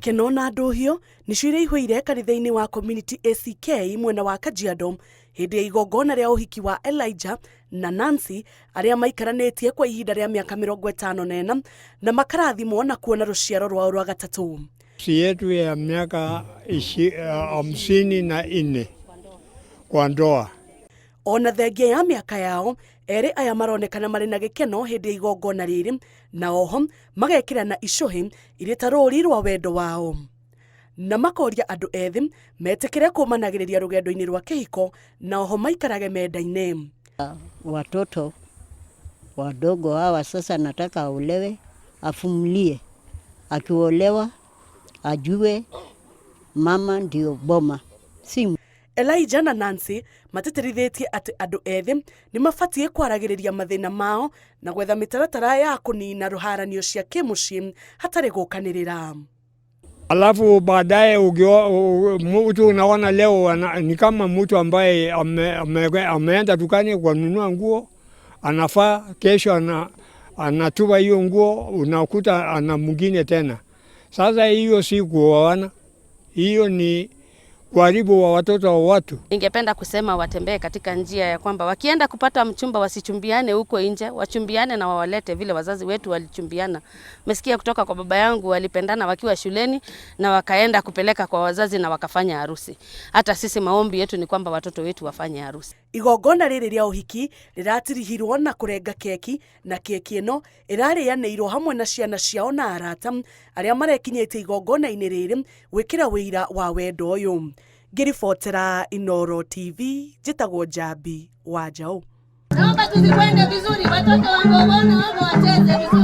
Gikeno na nduhio nicio ireihũire kanitha-inĩ wa community ACK mwena wa Kajiado hindi ya igongona ria ũhiki wa Elijah na Nancy aria maikaranĩtie kwa ihinda ria miaka 54 na makarathimwo na kuona ruciaro rwao rwa gatatu. Yetu ya miaka 54 kwa ndoa. Ona thengia ya miaka yao, eri aya maronekana marĩ na gĩkeno hindi ya igongona rĩrĩ, na oho magekĩrana icohi irĩ ta rũri rwa wendo wao. Na makoria andũ ethĩ metĩkĩre kũmanagĩrĩria rũgendo-inĩ rwa kĩhiko na oho maikarage menda-inĩ. Watoto wadogo hawa sasa nataka aolewe, afumilie. Akiolewa ajue mama ndio boma. Elijah na Nancy matĩtĩrithĩtie atĩ andũ ethĩ nĩ mabatie kwaragĩrĩria mathĩna mao na gwetha mĩtaratara ya kũnina rũharanio cia kĩmũciĩ hatarĩ gũkanĩrĩra. Alafu baadaye mtu unaona leo ni kama mtu ambaye ameenda dukani kununua nguo, anafaa kesho anatupa hiyo nguo, unakuta ana mwingine tena. Sasa hiyo si kuoana, hiyo ni kuharibu wa watoto wa watu. Ningependa kusema watembee katika njia ya kwamba wakienda kupata mchumba wasichumbiane huko nje, wachumbiane na wawalete vile wazazi wetu walichumbiana. Mesikia kutoka kwa baba yangu walipendana wakiwa shuleni na wakaenda kupeleka kwa wazazi na wakafanya harusi. Hata sisi maombi yetu ni kwamba watoto wetu wafanye harusi. Igongona rĩrĩ rĩa ũhiki rĩratirihirwo na kũrenga keki, na keki ĩno ĩrarĩanĩirwo hamwe na ciana ciao na arata arĩa marekinyĩtie igongona-inĩ rĩrĩ gwĩkĩra wĩira wa wendo ũyũ. Ngĩribotera Inooro TV, njĩtagwo Njambi wa Njaũ. Naomba tuzikwende vizuri, watoto wangu waone wacheze vizuri.